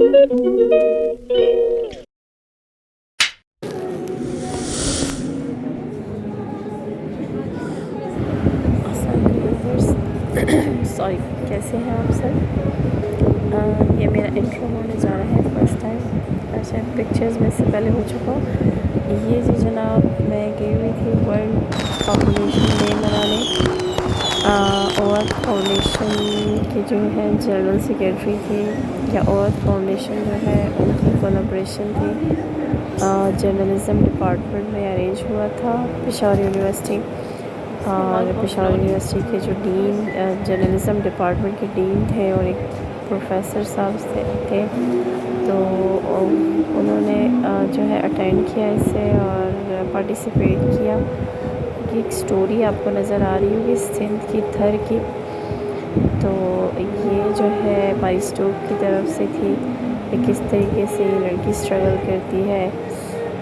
Sorry, کیسے ہیں آپ سب؟ یہ میرا انٹرو ہونے جا رہا ہے فرسٹ ٹائم، اچھا پکچرز میں سے پہلے ہو چکا ہوں۔ یہ جی جناب میں گئی ہوئی تھی ورلڈ پاپولیشن ڈے منانے، اورتھ فاؤنڈیشن کی جو ہے جنرل سیکریٹری تھی، یا اورتھ فاؤنڈیشن جو ہے ان کی کولابریشن تھی، جرنلزم ڈپارٹمنٹ میں ارینج ہوا تھا پشاور یونیورسٹی، اور پشاور یونیورسٹی کے جو ڈین جرنلزم ڈپارٹمنٹ کے ڈین تھے اور ایک پروفیسر صاحب تھے، تو انہوں نے جو ہے اٹینڈ کیا اسے اور پارٹیسپیٹ کیا۔ ایک سٹوری آپ کو نظر آ رہی ہوگی سندھ کی تھر کی، تو یہ جو ہے ہماری اسٹوک کی طرف سے تھی کہ کس طریقے سے یہ لڑکی اسٹرگل کرتی ہے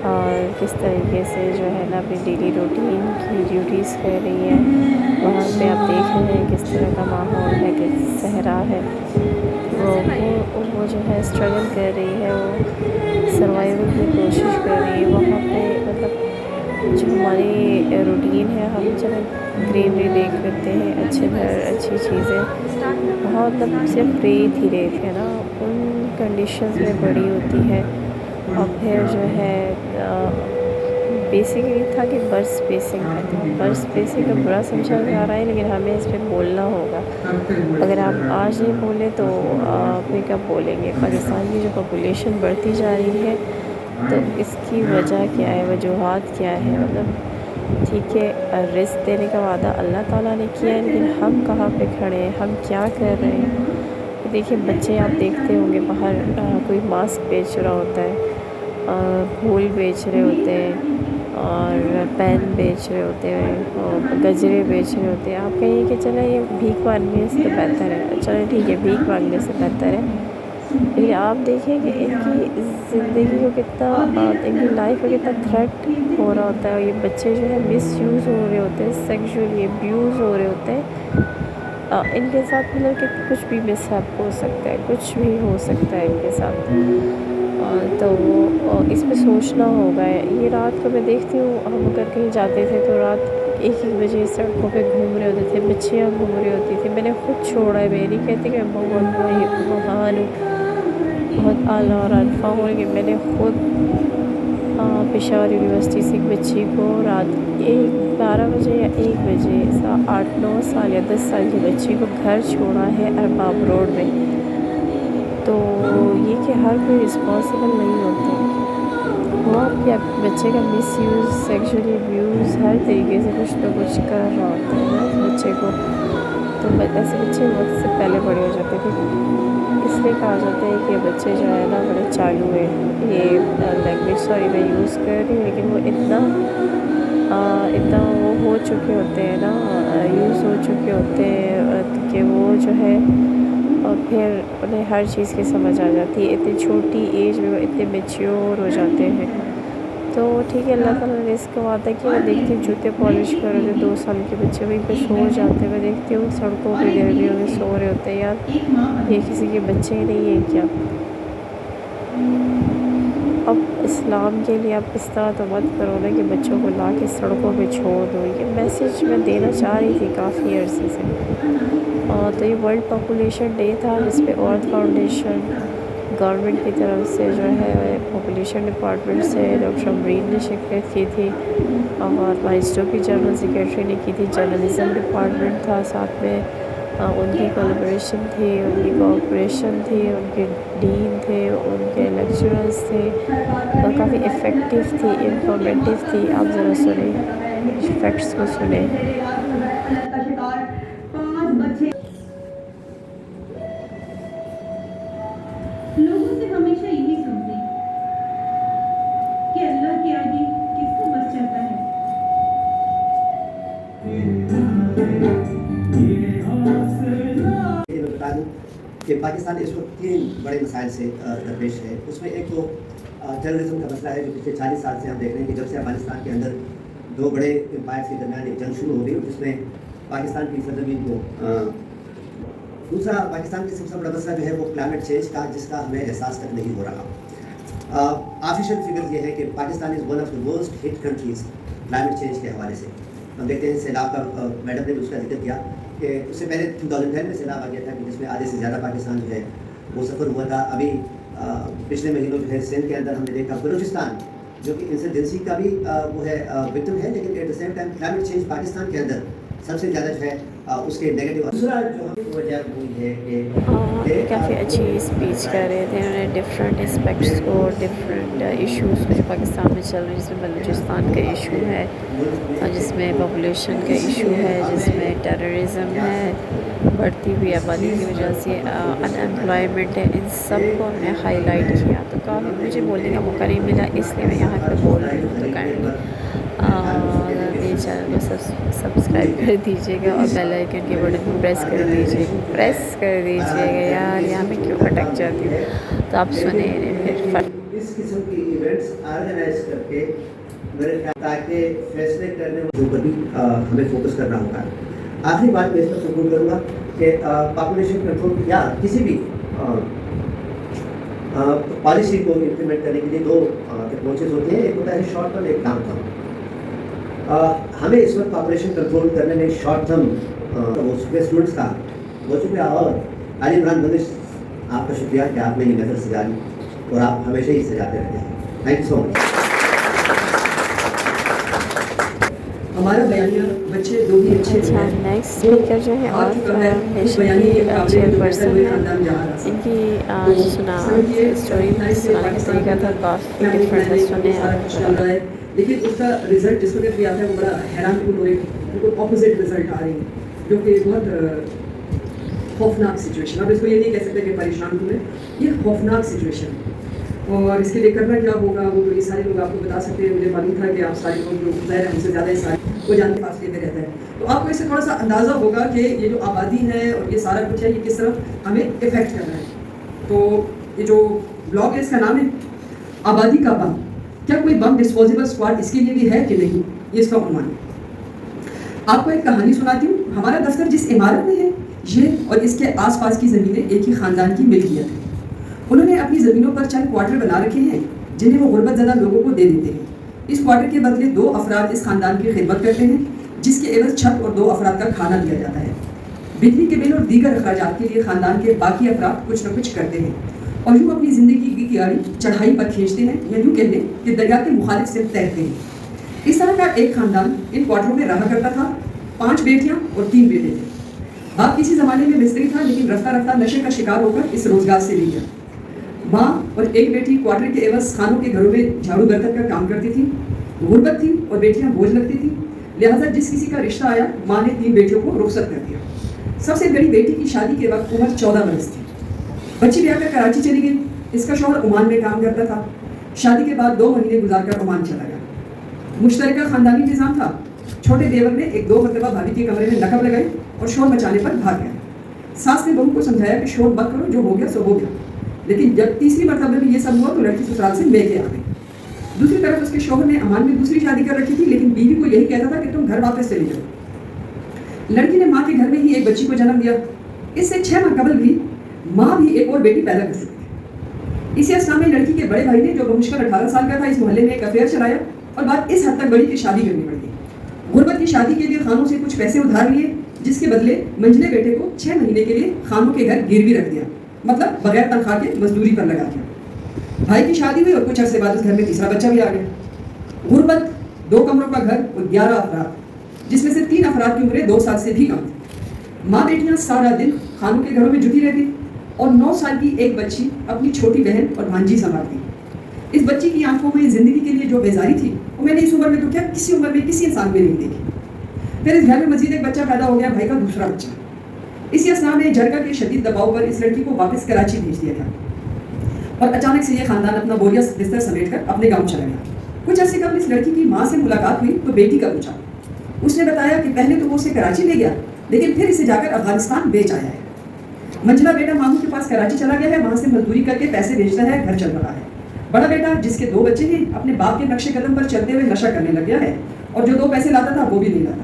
اور کس طریقے سے جو ہے نا اپنی ڈیلی روٹین کی ڈیوٹیز کر رہی ہے۔ وہاں پہ آپ دیکھ رہے ہیں کس طرح کا ماحول ہے، کہ صحرا ہے، وہ جو ہے اسٹرگل کر رہی ہے، وہ سروائیول کی کوشش کر رہی ہے وہاں پہ۔ مطلب جو ہماری روٹین ہے، ہم چلے گرینری دیکھ لیتے ہیں، اچھے گھر، اچھی چیزیں، وہاں مطلب صرف ریت ہی ریت ہے نا، ان کنڈیشنز میں بڑی ہوتی ہے۔ اور پھر جو ہے بیسک یہ تھا کہ برڈ اسپیسنگ کا تھا۔ برڈ اسپیسنگ کا برا سمجھا جا رہا ہے، لیکن ہمیں اس پہ بولنا ہوگا۔ اگر آپ آج نہیں بولیں تو پھر کب بولیں گے؟ پاکستان کی جو پاپولیشن بڑھتی جا رہی ہے، تو اس کی وجہ کیا ہے، وجوہات کیا ہے؟ مطلب ٹھیک ہے، رزق دینے کا وعدہ اللہ تعالیٰ نے کیا ہے، لیکن ہم کہاں پہ کھڑے ہیں، ہم کیا کر رہے ہیں؟ دیکھیے بچے آپ دیکھتے ہوں گے باہر کوئی ماسک بیچ رہا ہوتا ہے، پھول بیچ رہے ہوتے ہیں، اور پین بیچ رہے ہوتے ہیں، اور گجرے بیچ رہے ہوتے ہیں۔ آپ کہیں کہ چلیں یہ بھیک مانگنے سے بہتر ہے، چلیں ٹھیک ہے بھیک مانگنے سے بہتر ہے، لیکن آپ دیکھیں کہ ان کی زندگی کو کتنا، ان کی لائف کو کتنا تھریٹ ہو رہا ہوتا ہے، اور یہ بچے جو ہے مس یوز ہو رہے ہوتے ہیں، سیکشولی ابیوز ہو رہے ہوتے ہیں۔ ان کے ساتھ مطلب کہ کچھ بھی مس ہیپ ہو سکتا ہے، کچھ بھی ہو سکتا ہے ان کے ساتھ، تو وہ اس پہ سوچنا ہوگا۔ یہ رات کو میں دیکھتی ہوں، ہم اگر کہیں جاتے تھے تو رات 1-1 بجے سڑکوں پہ گھوم رہے ہوتے تھے، بچیاں گھوم رہی ہوتی تھیں۔ میں نے خود چھوڑا ہے، میں نہیں کہتی کہ میں بہت مہان ہوں، بہت اعلیٰ اور الفا ہوں، لیکن میں نے خود پشاور یونیورسٹی سے ایک بچی کو رات 12 بجے یا 1 بجے 8-9 سال یا 10 سال کی بچی کو گھر چھوڑا ہے ارباب روڈ میں۔ تو یہ کہ ہر کوئی رسپانسبل نہیں ہوتا، وہ آپ کے بچے کا مس یوز، سیکشولی ابیوز ہر طریقے سے کچھ نہ کچھ کر رہا ہوتا ہے نا اس بچے کو۔ تو ایسے بچے وقت سے پہلے بڑے ہو جاتے تھے، اس لیے کہا جاتا ہے کہ بچے جو ہے نا بڑے چالو ہیں۔ یہ لینگویج سوری میں یوز کر رہی ہوں، لیکن وہ اتنا وہ ہو چکے ہوتے ہیں نا، یوز ہو چکے ہوتے ہیں کہ وہ جو ہے، اور پھر انہیں ہر چیز کی سمجھ آ جاتی ہے، اتنی چھوٹی ایج میں وہ اتنے میچیور ہو جاتے ہیں۔ تو ٹھیک ہے، اللہ تعالیٰ نے رزق کا وعدہ کیا۔ میں دیکھتی ہوں جوتے پالش کر رہے ہوتے 2 سال کے بچے وہیں پہ سو جاتے ہیں، میں دیکھتی ہوں سڑکوں پہ گرمیوں میں سو رہے ہوتے ہیں۔ یار یہ کسی کے بچے ہی نہیں ہیں کیا؟ اب اسلام کے لیے آپ اس طرح تو مت کرو نا کہ بچوں کو لا کے سڑکوں پہ چھوڑ دو۔ یہ میسیج میں دینا چاہ رہی تھی کافی عرصے سے۔ تو یہ ورلڈ پاپولیشن ڈے تھا، جس پہ اورتھ فاؤنڈیشن گورنمنٹ کی طرف سے جو ہے پاپولیشن ڈپارٹمنٹ سے ڈاکٹر امرین نے شرکت کی تھی، اور مائسٹو کی جنرل سیکریٹری نے کی تھی، جرنلزم ڈپارٹمنٹ تھا ساتھ میں، ان کی کولابریشن تھی، ان کی کوآپریشن تھی، ان کے ڈین تھے، ان کے لیکچررز تھے، اور کافی افیکٹو تھی، انفارمیٹیو تھی۔ آپ ذرا سنیں، فیکٹس کو سنیں۔ لوگوں سے ہمیشہ یہی سنتے کہ اللہ کے آگے کس کا بس چلتا ہے۔ یہ میں بتا دوں کہ پاکستان اس وقت 3 بڑے مسائل سے درپیش ہے۔ اس میں ایک تو ٹیررزم کا مسئلہ ہے، جو پچھلے 40 سال سے ہم دیکھ رہے ہیں کہ جب سے افغانستان کے اندر 2 بڑے امپائرس کے درمیان ایک جنگ شروع ہو گئی، جس میں پاکستان کی سرزمین کو दूसरा पाकिस्तान की सबसे बड़ा मसला जो है वो क्लाइमेट चेंज का, जिसका हमें एहसास तक नहीं हो रहा। ऑफिशियल फिगर ये है कि Pakistan is one of the worst hit countries climate change के हवाले से। हम देखते हैं सैलाब का, मैडम ने उसका जिक्र किया कि उससे पहले 2010 में सैलाब आ गया था कि जिसमें आधे से ज़्यादा पाकिस्तान जो है वो सफ़र हुआ था। अभी पिछले महीनों जो है सिंध के अंदर हमने देखा, बलूचिस्तान जो कि इंसर्जेंसी का भी वो है विक्टिम है, लेकिन at the same time climate change Pakistan के अंदर सबसे ज़्यादा जो है उसके नेगेटिव। दूसरा जो हमें वजह हुई है कि काफ़ी अच्छी स्पीच कर रहे थे उन्होंने, डिफरेंट एस्पेक्ट्स को, डिफरेंट इश्यूज़ को जो पाकिस्तान में चल रहे हैं, जिसमें बलूचिस्तान का इशू है और जिसमें पॉपुलेशन का इशू है, जिसमें टेररिज्म है, बढ़ती हुई आबादी की वजह से अनएम्प्लॉयमेंट है, इन सब को हमने हाईलाइट किया। तो काफ़ी मुझे बोलने का मौका नहीं मिला, इसलिए मैं यहाँ पर बोल रही हूँ। तो काइंडली चैनल को सब्सक्राइब कर दीजिएगा और बेल आइकन के बटन को प्रेस कर दीजिएगा। यार यहाँ पे क्यों अटक जाती हूँ, तो आप सुने फिर इस किस्म की इवेंट्स ऑर्गेनाइज करके मेरे ख्याल ताकि फैसले करने के ऊपर भी हमें फोकस करना होगा। आखिरी बात मैं इस पर कंक्लूड करूँगा कि पॉपुलेशन कंट्रोल या किसी भी पॉलिसी को इम्प्लीमेंट करने के लिए दो अप्रोचेज होते हैं, एक होता है शॉर्ट टर्म, एक लॉन्ग टर्म। हमें इस वक्त पॉपुलेशन कंट्रोल करने में शॉर्ट टर्म वो स्टूडेंट्स का वो शुक्रिया। और अली इमरान बंदिश, आपका शुक्रिया कि आपने ये मेथड सजाई और आप हमेशा ही सजाते रहते हैं। Thank you so much. हमारा बयानिया बच्चे दो ही अच्छे अच्छा, नेक्स्ट स्पीकर जो है और चेयरपर्सन है, इनकी स्टोरी सुनाने का तरीका था काफ़ी डिफरेंट है, सुने आप। लेकिन उसका रिजल्ट जिस वक्त भी आता है वो बड़ा हैरान कन और बिल्कुल ऑपोजिट रिजल्ट आ रही है, जो कि बहुत खौफनाक सिचुएशन। अब इसको ये नहीं कह सकते कि परेशान हुए, ये खौफनाक सिचुएशन है। और इसके लिए करना क्या होगा वो तो ये सारे लोग आपको बता सकते हैं। मुझे मालूम था कि आप सारे लोग जो ज़ाहिर है हमसे ज़्यादा इस वो जानने फासले में रहता है, तो आपको इससे थोड़ा सा अंदाज़ा होगा कि ये जो आबादी है और ये सारा कुछ है ये किस तरह हमें इफ़ेक्ट कर रहा है। तो ये जो ब्लॉग है इसका नाम है आबादी का बम, क्या कोई बम डिस्पोजेबल स्क्वाड इसके लिए भी है कि नहीं, ये इसका उन्वान है। आपको एक कहानी सुनाती हूँ। हमारा दफ्तर जिस इमारत में है ये और इसके आसपास की ज़मीनें एक ही ख़ानदान की मिल्कियत है। उन्होंने अपनी ज़मीनों पर चंद क्वार्टर बना रखे हैं जिन्हें वो गुर्बत ज़दा लोगों को दे देते हैं। इस क्वार्टर के बदले 2 अफराद इस ख़ानदान की खिदमत करते हैं, जिसके एवज़ छत और 2 अफराद का खाना दिया जाता है। बिजली के बिल और दीगर अखराजात के लिए ख़ानदान के बाकी अफराद कुछ न कुछ करते हैं और यूँ अपनी ज़िंदगी की गाड़ी चढ़ाई पर खींचते हैं, या यूँ कह लें कि दरिया के मुखालिफ से तैरते हैं। इस तरह का एक ख़ानदान इन क्वार्टरों में रहा करता था। 5 बेटियाँ और 3 बेटे थे। बाप किसी ज़माने में मिस्त्री था, लेकिन रफ्ता रफ्ता नशे का शिकार होकर इस रोज़गार से ले गया। माँ और एक बेटी क्वार्टर के एवज़ खानों के घरों में झाड़ू बर्तन का काम करती थी। गुर्बत थी और बेटियां बोझ लगती थी, लिहाजा जिस किसी का रिश्ता आया माँ ने 3 बेटियों को रुखसत कर दिया। सबसे बड़ी बेटी की शादी के वक्त उम्र 14 बरस थी। बच्ची ब्याह कर कराची चली गई। इसका शौहर ओमान में काम करता था। शादी के बाद 2 महीने गुजारकर ओमान चला गया। मुश्तरका ख़ानदानी निज़ाम था। छोटे देवर ने 1-2 मरतबा भाभी के कमरे में नकब लगाई और शोर मचाने पर भाग गया। सास ने बहू को समझाया कि शोर मत करो, जो हो गया सो हो गया। लेकिन जब तीसरी मरतबा में ये सब हुआ तो लड़की ससुराल से लेके आ गई। दूसरी तरफ उसके शौहर ने अमान में दूसरी शादी कर रखी थी, लेकिन बीवी को यही कहता था कि तुम घर वापस चली जाओ। लड़की ने माँ के घर में ही एक बच्ची को जन्म दिया। इससे 6 माह कबल भी माँ भी एक और बेटी पैदा कर सकती। इसी अरसा में लड़की के बड़े भाई ने, जो बमुश्किल 18 साल का था, इस मोहल्ले में एक अफेयर चलाया और बात इस हद तक बढ़ी कि शादी करनी पड़ गई। गुर्बत की शादी के लिए खानों से कुछ पैसे उधार लिए, जिसके बदले मंझले बेटे को 6 महीने के लिए खानों के घर गिरवी रख दिया, मतलब बगैर तनख्वाह के मजदूरी पर लगा दिया। भाई की शादी हुई और कुछ अर्से बाद उस घर में तीसरा बच्चा भी आ गया। गुर्बत, 2 कमरों का घर और 11 अफराद, जिसमें से 3 अफराद की उम्रें 2 साल से भी कम थी। माँ बेटियाँ सारा दिन खानों के घरों में जुटी रहती और 9 साल की एक बच्ची अपनी छोटी बहन और भांजी संभालती। इस बच्ची की आंखों में ज़िंदगी के लिए जो बेजारी थी वो मैंने इस उम्र में तो क्या किसी उम्र में किसी इंसान में नहीं देखी। फिर इस घर में मजीद एक बच्चा पैदा हो गया, भाई का दूसरा बच्चा। इसी असना में जरगा के शदीद दबाव पर इस लड़की को वापस कराची भेज दिया गया और अचानक से ये खानदान अपना बोरिया बिस्तर समेट कर अपने गाँव चला गया। कुछ अर्से कबल इस लड़की की माँ से मुलाकात हुई तो बेटी का पूछा। उसने बताया कि पहले तो वो उसे कराची ले गया, लेकिन फिर इसे जाकर अफगानिस्तान बेच आया है। मंझला बेटा मामू के पास कराची चला गया है, वहाँ से मजदूरी करके पैसे भेजता है, घर चल रहा है। बड़ा बेटा, जिसके 2 बच्चे हैं, अपने बाप के नक्शे कदम पर चलते हुए नशा करने लग गया है और जो 2 पैसे लाता था वो भी नहीं लाता।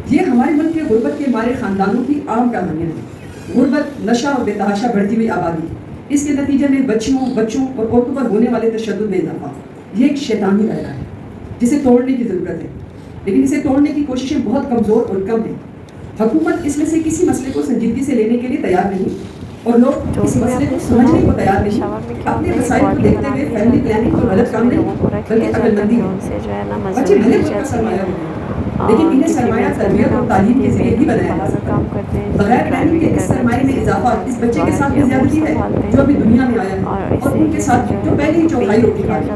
ये हमारे मुल्क के गुर्बत के मारे ख़ानदानों की आम कहानियाँ हैं। गुर्बत, नशा और बेतहाशा बढ़ती हुई आबादी, इसके नतीजे में बच्चों और औरतों पर होने वाले तशद्दुद में इजाफा, ये एक शैतानी दायरा है जिसे तोड़ने की ज़रूरत है, लेकिन इसे तोड़ने की कोशिशें बहुत कमज़ोर और कम हैं। हुकूमत इसमें से किसी मसले को संजीदगी से लेने के लिए तैयार नहीं और लोग इस मसले को समझने को तैयार नहीं। अपने वसाइल को देखते हुए फैमिली प्लानिंग तो गलत काम नहीं बल्कि अकलमंदी है। बच्चे भले मुल्क का सरमाया होते हैं, लेकिन इन्हें सरमाया तरबियत और तालीम के जरिए ही बनाया जा सकता है। बगैर प्लानिंग के इस सरमाए में इजाफा इस बच्चे के साथ भी ज्यादती है जो अभी दुनिया में आया है और उनके साथ जो पहले ही चौथाई रोटी खा रहे।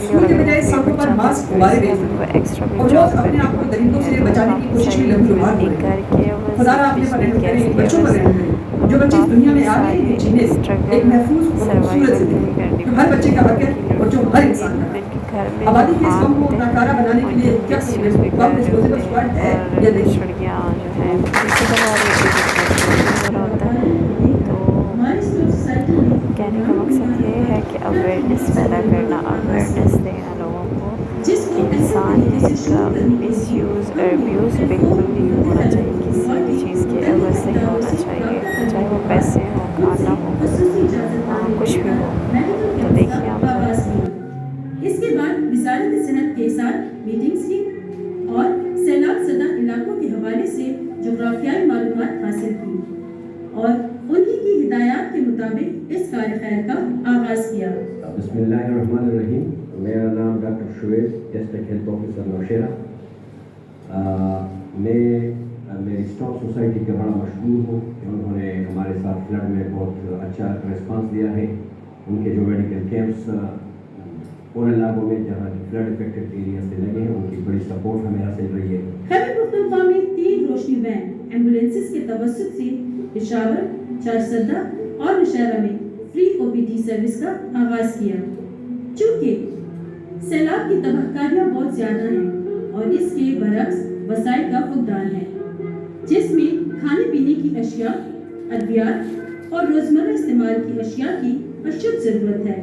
स्कूल के बजाय सड़कों पर मास्क गुब्बारे बेचते और रोज अपने आप को दरिंदों से बचाने की कोशिश में लहू लुहान हो रहे हैं। खुदा अपने पर रहम करे, बच्चों पर रहम करे जो बच्चे इस दुनिया में आ गए हैं जीने एक महफूज और खूबसूरत जिंदगी जो हर बच्चे का हक है और जो हर इंसान का हक है। आबादी के इस कम को नाकारा बनाने के लिए क्या कम डिस्पोजेबल स्क्वाड है या नहीं? लड़कियाँ जो है होता है। तो हमारी सोसाइटी में कहने का मकसद ये है कि अवेयरनेस पैदा करना, अवेयरनेस देना लोगों को। इंसान का मिसयूज़ और अब्यूज़ बिल्कुल नहीं होना चाहिए, किसी भी चीज़ की एवज नहीं होना चाहिए, चाहे वो पैसे हो, खाना हो, कुछ भी हो। तो देखिए आप इसके बाद वज़ारत सेहत के साथ मीटिंग्स की और सैलाब ज़दा इलाकों के हवाले से जोग्राफियाई मालूमात हासिल की और उन्हीं की हिदायत के मुताबिक इस कार्य खैर का आगाज़ किया। बिस्मिल्लाहिर्रहमानिर्रहीम। मेरा नाम doctor Shoaib, district health officer Nowshera. मैं मेरी स्टॉक सोसाइटी के बड़ा मशहूर हूँ कि उन्होंने हमारे साथ फ्लड में बहुत अच्छा रिस्पांस दिया है। उनके जो मेडिकल कैंप्स उन इलाकों में जहाँ फ्लड इफेक्टेड एरिया से लगे हैं उनकी बड़ी सपोर्ट हमें हासिल रही है। खैबर पख्तूनख्वा में 3 रोशनी वैन एम्बुलेंसेस के तवस्सुत से पेशावर, चारसद्दा और नौशहरा में फ्री ओपीडी सर्विस का आगाज़ किया। चूँकि सैलाब की तबाहकारियाँ बहुत ज़्यादा हैं और इसके बरक्स वसाइल का फुकदान है, जिसमें खाने पीने की अशिया, अद्वियात और रोज़मर्रा इस्तेमाल की अशिया की अशद ज़रूरत है।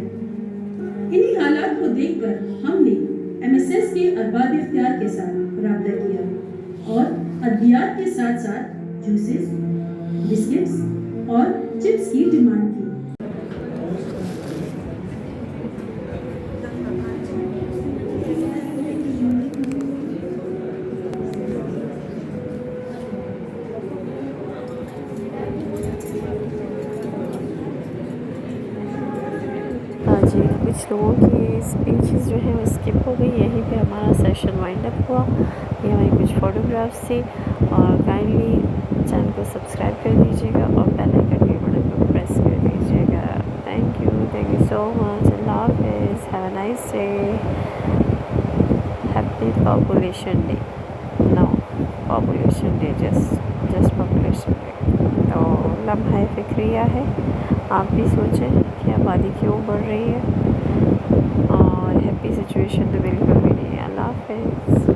इन्हीं हालात को देखकर हमने MSS के अरबाब इख्तियार के साथ रब्ता किया और अद्वियात के साथ साथ जूसेस, बिस्किट्स और चिप्स की डिमांड की। जी, कुछ लोगों की स्पीचेस जो है वो स्किप हो गई। यहीं पे हमारा सेशन वाइंड अप हुआ। ये हमारी कुछ फ़ोटोग्राफ्स थी और काइंडली चैनल को सब्सक्राइब कर दीजिएगा और बेल आइकन के बटन को प्रेस कर दीजिएगा। Thank you so much. अल्लाह हाफ़िज़। Have a nice day. Happy population day. No population day, just population day. तो लम्हा फ़िक्रिया है, आप भी सोचें कि आबादी क्यों बढ़ रही है और हैप्पी सिचुएशन तो बिल्कुल भी नहीं है। अल्लाह हाफ़िज़।